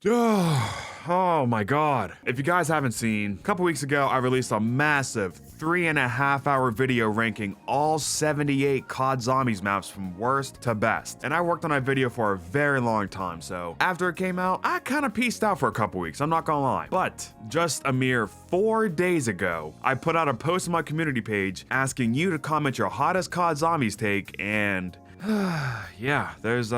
Oh my god. If you guys haven't seen, a couple weeks ago I released a massive 3.5-hour video ranking all 78 COD Zombies maps from worst to best. And I worked on that video for a very long time, so after it came out, I kinda peaced out for a couple weeks, I'm not gonna lie. But just a mere 4 days ago, I put out a post on my community page asking you to comment your hottest COD Zombies take, and yeah, there's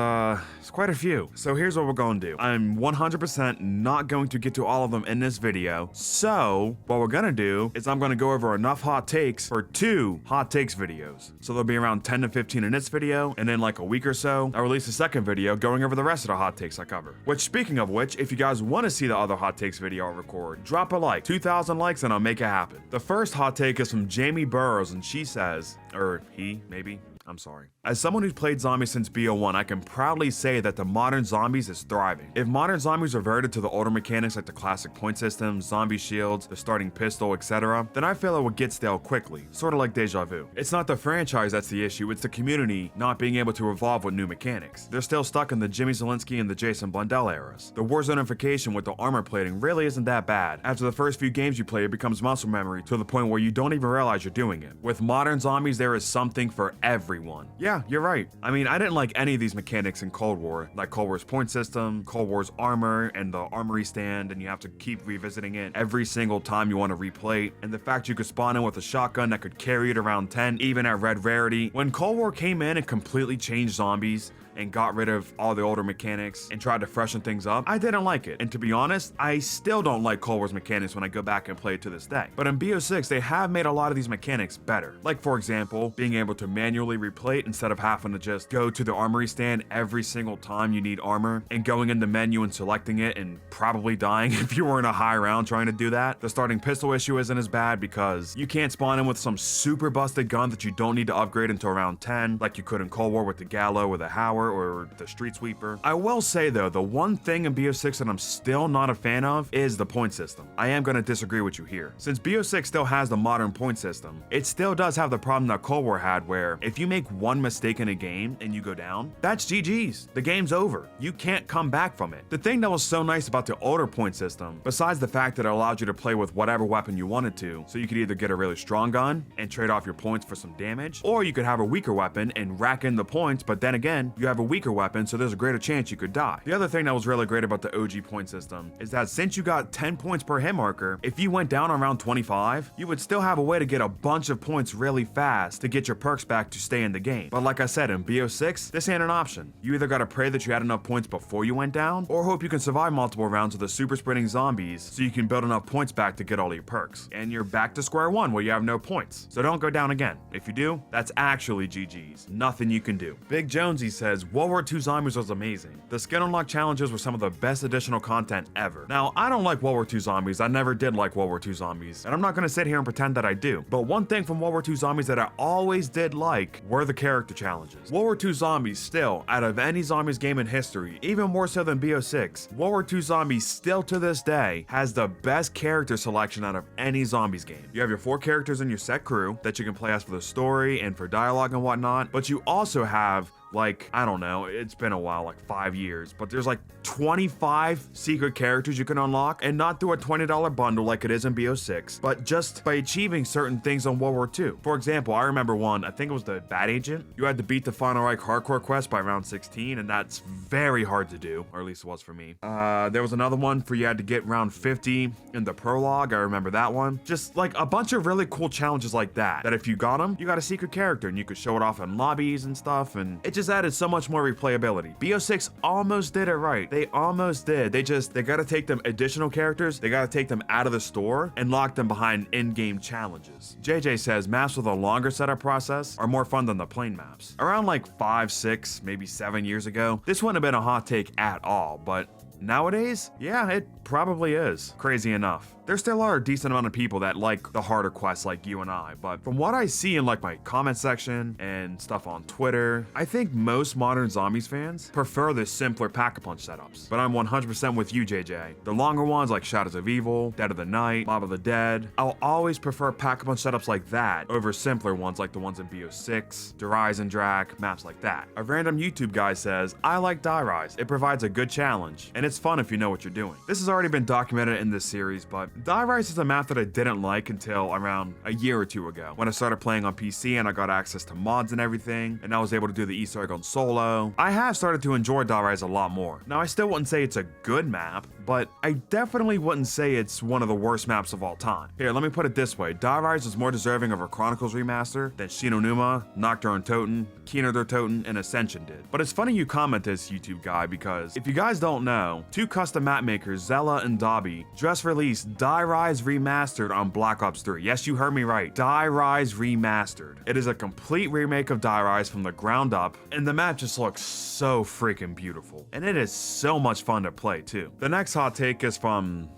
quite a few. So here's what we're gonna do. I'm 100% not going to get to all of them in this video. So what we're gonna do is I'm gonna go over enough hot takes for 2 hot takes videos. So there'll be around 10 to 15 in this video, and then like a week or so, I'll release a second video going over the rest of the hot takes I cover. Which, speaking of which, if you guys wanna see the other hot takes video I record, drop a like. 2,000 likes and I'll make it happen. The first hot take is from Jamie Burrows, and she says, or he, maybe, I'm sorry. As someone who's played zombies since BO1, I can proudly say that the modern zombies is thriving. If modern zombies reverted to the older mechanics like the classic point system, zombie shields, the starting pistol, etc., then I feel it would get stale quickly, sorta like Deja Vu. It's not the franchise that's the issue, it's the community not being able to evolve with new mechanics. They're still stuck in the Jimmy Zielinski and the Jason Blundell eras. The Warzone-ification with the armor plating really isn't that bad. After the first few games you play, it becomes muscle memory to the point where you don't even realize you're doing it. With modern zombies, there is something for everyone. Yeah, you're right. I mean, I didn't like any of these mechanics in Cold War, like Cold War's point system, Cold War's armor, and the armory stand, and you have to keep revisiting it every single time you want to replay, and the fact you could spawn in with a shotgun that could carry it around 10, even at red rarity. When Cold War came in and completely changed zombies, and got rid of all the older mechanics and tried to freshen things up, I didn't like it. And to be honest, I still don't like Cold War's mechanics when I go back and play it to this day. But in BO6, they have made a lot of these mechanics better. Like, for example, being able to manually replate instead of having to just go to the armory stand every single time you need armor, and going in the menu and selecting it and probably dying if you were in a high round trying to do that. The starting pistol issue isn't as bad because you can't spawn in with some super busted gun that you don't need to upgrade until around 10, like you could in Cold War with the Gallo or the Howard or the Street Sweeper. I will say though, the one thing in BO6 that I'm still not a fan of is the point system. I am going to disagree with you here. Since BO6 still has the modern point system, it still does have the problem that Cold War had, where if you make one mistake in a game and you go down, that's GG's. The game's over. You can't come back from it. The thing that was so nice about the older point system, besides the fact that it allowed you to play with whatever weapon you wanted to, so you could either get a really strong gun and trade off your points for some damage, or you could have a weaker weapon and rack in the points, but then again, you have a weaker weapon, so there's a greater chance you could die. The other thing that was really great about the OG point system is that since you got 10 points per hit marker, if you went down around 25, you would still have a way to get a bunch of points really fast to get your perks back to stay in the game. But like I said, in BO6, this ain't an option. You either gotta pray that you had enough points before you went down, or hope you can survive multiple rounds with the super sprinting zombies so you can build enough points back to get all your perks. And you're back to square one where you have no points. So don't go down again. If you do, that's actually GG's. Nothing you can do. Big Jonesy says, World War II Zombies was amazing. The skin unlock challenges were some of the best additional content ever. Now, I don't like World War II Zombies. I never did like World War II Zombies, and I'm not gonna sit here and pretend that I do. But one thing from World War II Zombies that I always did like were the character challenges. World War II Zombies still, out of any zombies game in history, even more so than BO6, World War II Zombies still to this day has the best character selection out of any zombies game. You have your 4 characters in your set crew that you can play as for the story and for dialogue and whatnot, but you also have, like, I don't know, it's been a while, like 5 years, but there's like 25 secret characters you can unlock, and not through a $20 bundle like it is in BO6, but just by achieving certain things on World War II. For example, I remember one, I think it was the Bad Agent. You had to beat the Final Reich hardcore quest by round 16, and that's very hard to do, or at least it was for me. There was another one for you had to get round 50 in the prologue. I remember that one. Just like a bunch of really cool challenges like that if you got them, you got a secret character and you could show it off in lobbies and stuff, and it just added so much more replayability. BO6 almost did it right. They almost did. They gotta take them additional characters, they gotta take them out of the store and lock them behind in-game challenges. JJ says maps with a longer setup process are more fun than the plain maps. Around like 5, 6, maybe 7 years ago, this wouldn't have been a hot take at all, but nowadays, yeah, it probably is. Crazy enough. There still are a decent amount of people that like the harder quests like you and I, but from what I see in like my comment section and stuff on Twitter, I think most modern Zombies fans prefer the simpler Pack-a-Punch setups. But I'm 100% with you, JJ. The longer ones like Shadows of Evil, Dead of the Night, Mob of the Dead, I'll always prefer Pack-a-Punch setups like that over simpler ones like the ones in BO6, Eisendrache, maps like that. A random YouTube guy says, I like Die Rise. It provides a good challenge, and it's fun if you know what you're doing. This has already been documented in this series, but Die Rise is a map that I didn't like until around a year or two ago, when I started playing on PC and I got access to mods and everything, and I was able to do the Easter egg on solo. I have started to enjoy Die Rise a lot more. Now, I still wouldn't say it's a good map, but I definitely wouldn't say it's one of the worst maps of all time. Here, let me put it this way. Die Rise is more deserving of a Chronicles remaster than Shinonuma, Nocturne Toten, Keener der Toten, and Ascension did. But it's funny you comment this, YouTube guy, because if you guys don't know, two custom map makers, Zella and Dobby, just released Die Rise Remastered on Black Ops 3. Yes, you heard me right. Die Rise Remastered. It is a complete remake of Die Rise from the ground up, and the map just looks so freaking beautiful. And it is so much fun to play, too. The next hot take is from...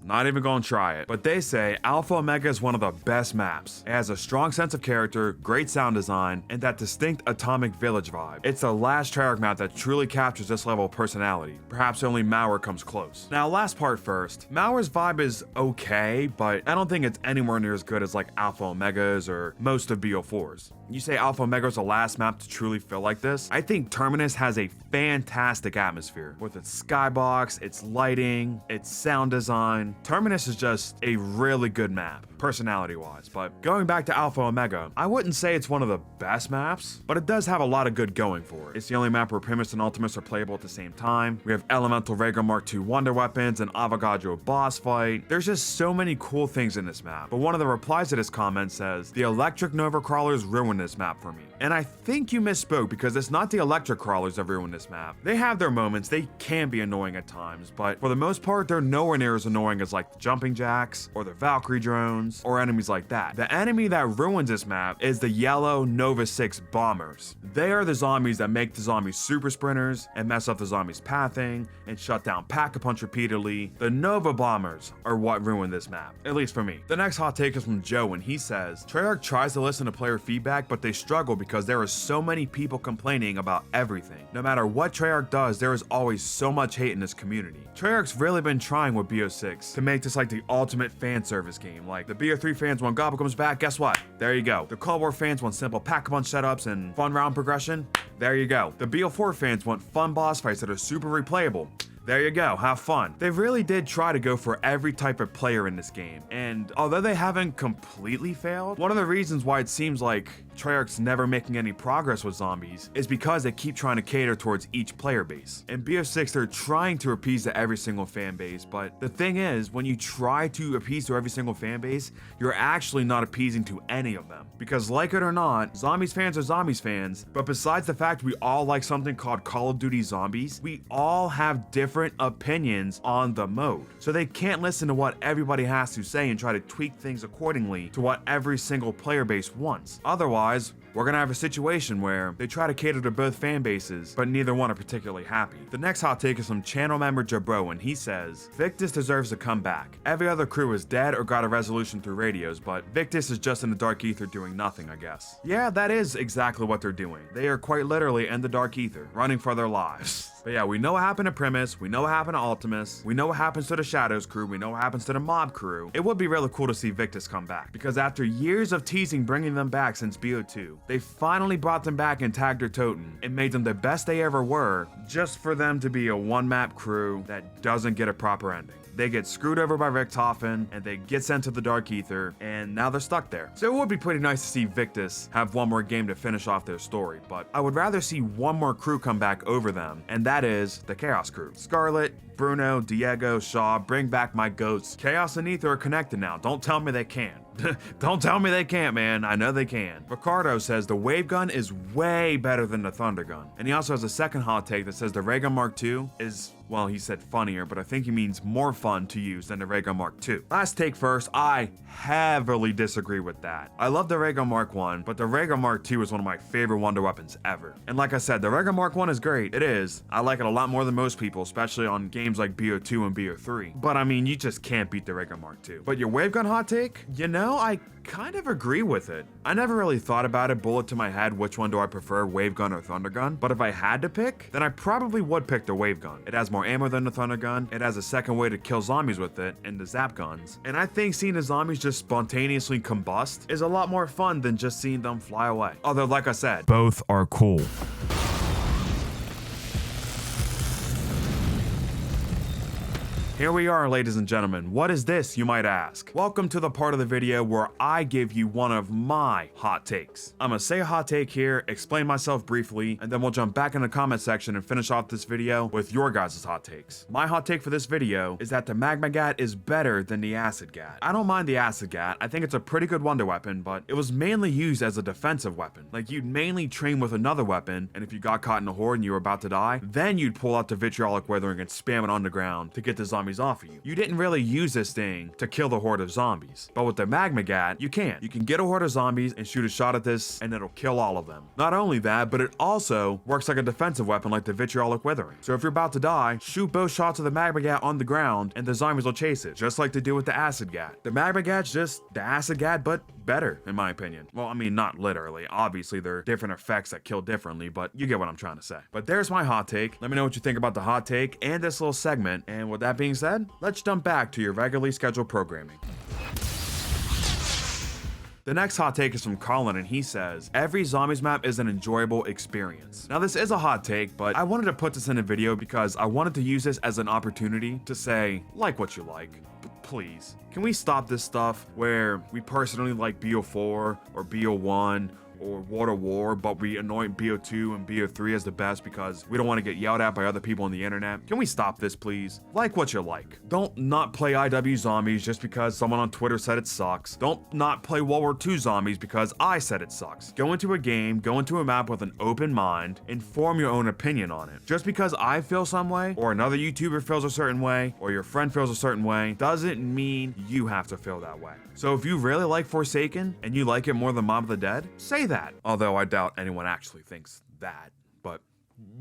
not even gonna try it, but they say Alpha Omega is one of the best maps. It has a strong sense of character, great sound design, and that distinct Atomic Village vibe. It's the last Treyarch map that truly captures this level of personality. Perhaps only Malware comes close. Now, last part first. Malware's vibe is okay, but I don't think it's anywhere near as good as like Alpha Omega's or most of BO4's. You say Alpha Omega is the last map to truly feel like this? I think Terminus has a fantastic atmosphere with its skybox, its lighting, its sound design. Terminus is just a really good map, personality-wise. But going back to Alpha Omega, I wouldn't say it's one of the best maps, but it does have a lot of good going for it. It's the only map where Primus and Ultimus are playable at the same time. We have Elemental Raygun Mark II Wonder Weapons and Avogadro boss fight. There's just so many cool things in this map. But one of the replies to this comment says, the Electric Nova Crawlers ruined this map for me. And I think you misspoke, because it's not the Electric Crawlers that ruined this map. They have their moments, they can be annoying at times, but for the most part, they're nowhere near as annoying as like the Jumping Jacks, or the Valkyrie drones, or enemies like that. The enemy that ruins this map is the yellow Nova 6 bombers. They are the zombies that make the zombies super sprinters, and mess up the zombies' pathing, and shut down Pack-a-Punch repeatedly. The Nova bombers are what ruined this map, at least for me. The next hot take is from Joe, and he says, Treyarch tries to listen to player feedback, but they struggle because there are so many people complaining about everything. No matter what Treyarch does, there is always so much hate in this community. Treyarch's really been trying with BO6 to make this like the ultimate fan service game. Like the BO3 fans want Goblin comes back, guess what? There you go. The Cold War fans want simple Pack-a-Punch setups and fun round progression. There you go. The BO4 fans want fun boss fights that are super replayable. There you go, have fun. They really did try to go for every type of player in this game, and although they haven't completely failed, one of the reasons why it seems like Treyarch's never making any progress with zombies is because they keep trying to cater towards each player base. In BO6, they're trying to appease to every single fan base, but the thing is, when you try to appease to every single fan base, you're actually not appeasing to any of them. Because like it or not, Zombies fans are Zombies fans, but besides the fact we all like something called Call of Duty Zombies, we all have different opinions on the mode. So they can't listen to what everybody has to say and try to tweak things accordingly to what every single player base wants. Otherwise, we're gonna have a situation where they try to cater to both fan bases, but neither one are particularly happy. The next hot take is from channel member Jabro, and he says, Victis deserves to come back. Every other crew is dead or got a resolution through radios, but Victis is just in the dark ether doing nothing, I guess. Yeah, that is exactly what they're doing. They are quite literally in the dark ether, running for their lives. But yeah, we know what happened to Primus, we know what happened to Ultimus, we know what happens to the Shadows crew, we know what happens to the Mob crew. It would be really cool to see Victis come back, because after years of teasing bringing them back since BO2, they finally brought them back and tagged their Toten, and made them the best they ever were, just for them to be a one-map crew that doesn't get a proper ending. They get screwed over by Richthofen, and they get sent to the Dark Ether, and now they're stuck there. So it would be pretty nice to see Victis have one more game to finish off their story, but I would rather see one more crew come back over them, and that is the Chaos crew. Scarlet, Bruno, Diego, Shaw, bring back my goats. Chaos and Ether are connected now. Don't tell me they can't. Don't tell me they can't, man. I know they can. Ricardo says the Wave Gun is way better than the Thunder Gun. And he also has a second hot take that says the Ray Gun Mark II is Well, he said funnier, but I think he means more fun to use than the Raygun Mark II. Last take first, I heavily disagree with that. I love the Raygun Mark I, but the Raygun Mark II is one of my favorite wonder weapons ever. And like I said, the Raygun Mark I is great. It is. I like it a lot more than most people, especially on games like BO2 and BO3. But I mean, you just can't beat the Raygun Mark II. But your wave gun hot take? You know, I kind of agree with it. I never really thought about it, bullet to my head, which one do I prefer, wave gun or thunder gun? But if I had to pick, then I probably would pick the wave gun. It has more ammo than the thunder gun, it has a second way to kill zombies with it, and the zap guns. And I think seeing the zombies just spontaneously combust is a lot more fun than just seeing them fly away. Although, like I said, both are cool. Here we are, ladies and gentlemen. What is this, you might ask? Welcome to the part of the video where I give you one of my hot takes. I'm gonna say a hot take here, explain myself briefly, and then we'll jump back in the comment section and finish off this video with your guys' hot takes. My hot take for this video is that the Magma Gat is better than the Acid Gat. I don't mind the Acid Gat. I think it's a pretty good wonder weapon, but it was mainly used as a defensive weapon. Like, you'd mainly train with another weapon, and if you got caught in a horde and you were about to die, then you'd pull out the Vitriolic Withering and spam it on the ground to get the zombies off of you. You didn't really use this thing to kill the horde of zombies. But with the Magma Gat, you can. You can get a horde of zombies and shoot a shot at this, and it'll kill all of them. Not only that, but it also works like a defensive weapon like the Vitriolic Withering. So if you're about to die, shoot both shots of the Magma Gat on the ground, and the zombies will chase it, just like they do with the Acid Gat. The Magma Gat's just the Acid Gat, but better, in my opinion. Well, I mean, not literally. Obviously, there are different effects that kill differently, but you get what I'm trying to say. But there's my hot take. Let me know what you think about the hot take and this little segment. And with that being said, let's jump back to your regularly scheduled programming. The next hot take is from Colin, and he says, every zombies map is an enjoyable experience. Now, this is a hot take, but I wanted to put this in a video because I wanted to use this as an opportunity to say, like what you like, but please, can we stop this stuff where we personally like BO4 or BO1 or Water War, but we anoint BO2 and BO3 as the best because we don't want to get yelled at by other people on the internet? Can we stop this, please? Like what you like. Don't not play IW Zombies just because someone on Twitter said it sucks. Don't not play World War II Zombies because I said it sucks. Go into a game, go into a map with an open mind, and form your own opinion on it. Just because I feel some way, or another YouTuber feels a certain way, or your friend feels a certain way, doesn't mean you have to feel that way. So if you really like Forsaken, and you like it more than Mob of the Dead, say that. Although I doubt anyone actually thinks that, but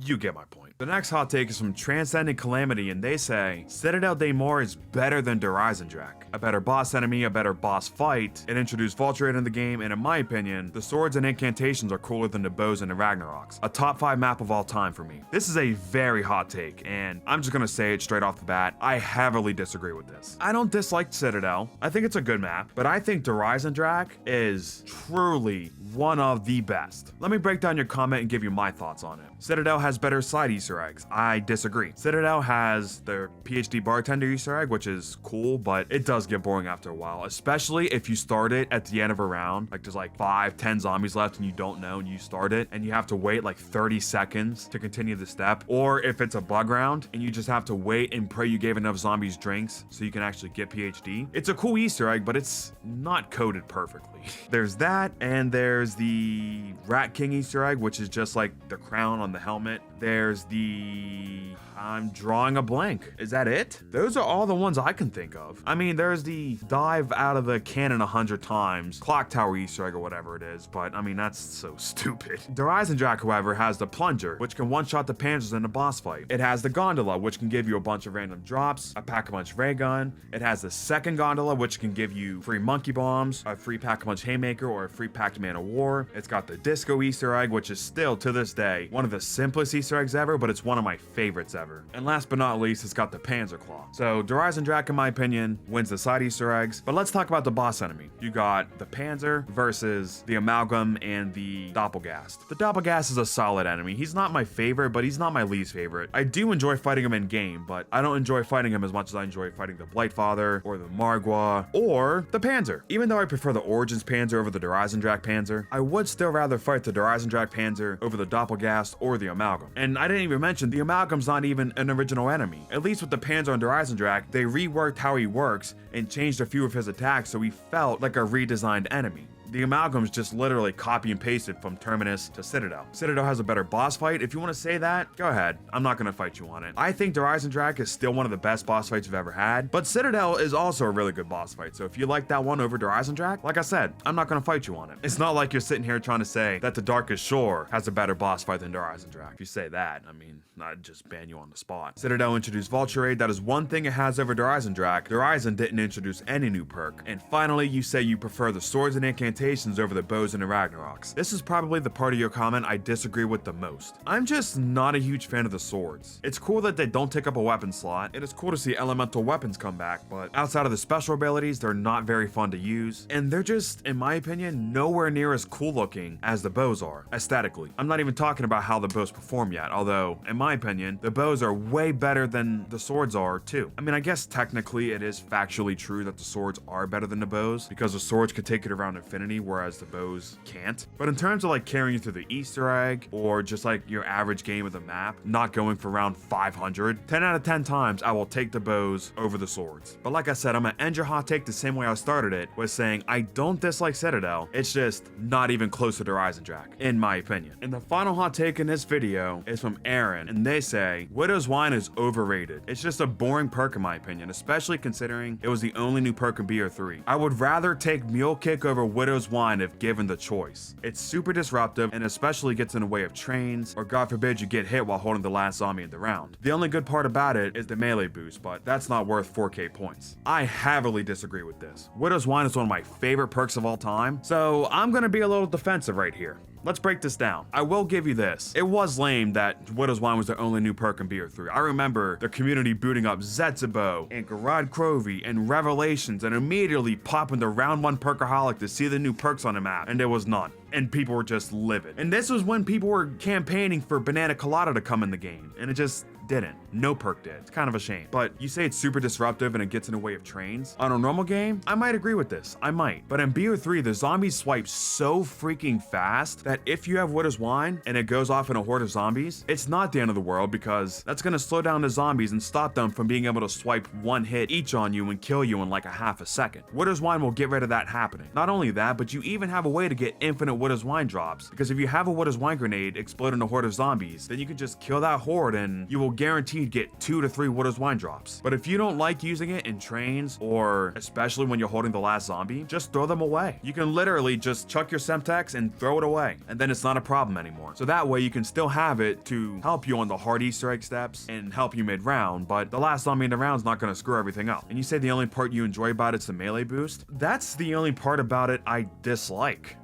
you get my point. The next hot take is from Transcendent Calamity, and they say, Citadelle de Morts is better than Der Eisendrache. A better boss enemy, a better boss fight. It introduced Vulture in the game, and in my opinion, the swords and incantations are cooler than the bows and the Ragnaroks. A top 5 map of all time for me. This is a very hot take, and I'm just gonna say it straight off the bat, I heavily disagree with this. I don't dislike Citadel. I think it's a good map, but I think Der Eisendrache is truly one of the best. Let me break down your comment and give you my thoughts on it. Citadel has better side Easter eggs. I disagree. Citadel has their PhD bartender Easter egg, which is cool, but it does get boring after a while, especially if you start it at the end of a round. Like, there's like 5-10 zombies left and you don't know, and you start it and you have to wait like 30 seconds to continue the step. Or if it's a bug round and you just have to wait and pray you gave enough zombies drinks so you can actually get PhD. It's a cool Easter egg, but it's not coded perfectly. There's that, and there's the Rat King Easter egg, which is just like the crown on the helmet. There's the... I'm drawing a blank. Is that it? Those are all the ones I can think of. I mean, there's the dive out of the cannon 100 times, clock tower Easter egg or whatever it is, but I mean, that's so stupid. Der Eisendrache, however, has the plunger, which can one-shot the panzers in a boss fight. It has the gondola, which can give you a bunch of random drops, a pack-a-punch ray gun. It has the second gondola, which can give you free monkey bombs, a free pack-a-punch haymaker, or a free packed man of war. It's got the disco Easter egg, which is still, to this day, one of the simplest Easter eggs ever, but it's one of my favorites ever. And last but not least, it's got the Panzer Claw. So Der Eisendrache, in my opinion, wins the side Easter eggs. But let's talk about the boss enemy. You got the Panzer versus the Amalgam and the Doppelgast. The Doppelgast is a solid enemy. He's not my favorite, but he's not my least favorite. I do enjoy fighting him in game, but I don't enjoy fighting him as much as I enjoy fighting the Blightfather or the Margwa or the Panzer. Even though I prefer the Origins Panzer over the Der Eisendrache Panzer, I would still rather fight the Der Eisendrache Panzer over the Doppelgast or the Amalgam. And I didn't even mention the Amalgam's not even an original enemy. At least with the Panzer and Der Eisendrache, they reworked how he works and changed a few of his attacks so he felt like a redesigned enemy. The amalgam's just literally copy and pasted from Terminus to Citadel. Citadel has a better boss fight. If you want to say that, go ahead. I'm not going to fight you on it. I think Der Eisendrache is still one of the best boss fights you've ever had, but Citadel is also a really good boss fight. So if you like that one over Der Eisendrache, like I said, I'm not going to fight you on it. It's not like you're sitting here trying to say that the Darkest Shore has a better boss fight than Der Eisendrache. If you say that, I mean, I'd just ban you on the spot. Citadel introduced Vulture. That is one thing it has over Der Eisendrache. Der Eisen didn't introduce any new perk. And finally, you say you prefer the swords and incantations over the bows and the Ragnaroks. This is probably the part of your comment I disagree with the most. I'm just not a huge fan of the swords. It's cool that they don't take up a weapon slot. It is cool to see elemental weapons come back, but outside of the special abilities, they're not very fun to use. And they're just, in my opinion, nowhere near as cool looking as the bows are, aesthetically. I'm not even talking about how the bows perform yet, although, in my opinion, the bows are way better than the swords are too. I mean, I guess technically it is factually true that the swords are better than the bows, because the swords could take it around infinity, whereas the bows can't. But in terms of like carrying you through the Easter egg, or just like your average game of the map, not going for round 500, 10 out of 10 times I will take the bows over the swords. But like I said, I'm gonna end your hot take the same way I started it, was saying I don't dislike Citadel, it's just not even close to Der Eisendrache, in my opinion. And the final hot take in this video is from Aaron, and they say, Widow's Wine is overrated. It's just a boring perk in my opinion, especially considering it was the only new perk in BO3. I would rather take Mule Kick over Widow's Wine if given the choice. It's super disruptive and especially gets in the way of trains, or God forbid you get hit while holding the last zombie in the round. The only good part about it is the melee boost, but that's not worth 4k points. I heavily disagree with this. Widow's Wine is one of my favorite perks of all time, so I'm gonna be a little defensive right here. Let's break this down. I will give you this. It was lame that Widow's Wine was the only new perk in BO3. I remember the community booting up Zetsubo and Garad Crovey and Revelations and immediately popping the round 1 perkaholic to see the new perks on the map, and there was none. And people were just livid. And this was when people were campaigning for Banana Colada to come in the game, and it just didn't. No perk did. It's kind of a shame. But you say it's super disruptive and it gets in the way of trains. On a normal game, I might agree with this. I might. But in BO3, the zombies swipe so freaking fast that if you have Widow's Wine and it goes off in a horde of zombies, it's not the end of the world, because that's gonna slow down the zombies and stop them from being able to swipe one hit each on you and kill you in like a half a second. Widow's Wine will get rid of that happening. Not only that, but you even have a way to get infinite Widow's Wine drops, because if you have a Widow's Wine grenade explode in a horde of zombies, then you can just kill that horde and you will guaranteed get 2 to 3 Widow's Wine drops. But if you don't like using it in trains, or especially when you're holding the last zombie, just throw them away. You can literally just chuck your Semtex and throw it away, and then it's not a problem anymore. So that way you can still have it to help you on the hard Easter egg steps and help you mid-round, but the last zombie in the round is not going to screw everything up. And you say the only part you enjoy about it's the melee boost? That's the only part about it I dislike.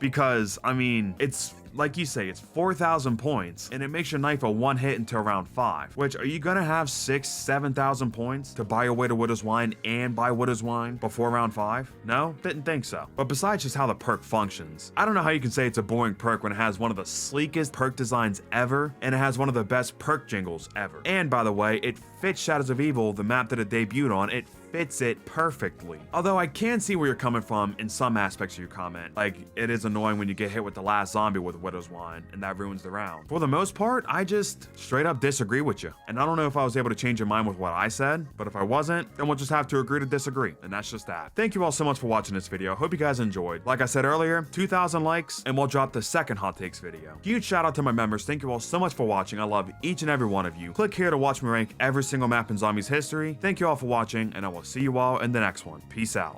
Because, I mean, it's like you say, it's 4,000 points, and it makes your knife a one hit until round 5. Which, are you gonna have 7,000 points to buy your way to Widow's Wine and buy Widow's Wine before round 5? No? Didn't think so. But besides just how the perk functions, I don't know how you can say it's a boring perk when it has one of the sleekest perk designs ever, and it has one of the best perk jingles ever. And by the way, it fits Shadows of Evil, the map that it debuted on. It fits it perfectly. Although I can see where you're coming from in some aspects of your comment. Like, it is annoying when you get hit with the last zombie with Widow's Wine, and that ruins the round. For the most part, I just straight up disagree with you. And I don't know if I was able to change your mind with what I said, but if I wasn't, then we'll just have to agree to disagree, and that's just that. Thank you all so much for watching this video. Hope you guys enjoyed. Like I said earlier, 2,000 likes, and we'll drop the second Hot Takes video. Huge shout out to my members. Thank you all so much for watching. I love each and every one of you. Click here to watch me rank every single map in Zombies history. Thank you all for watching, and I will see you all in the next one. Peace out.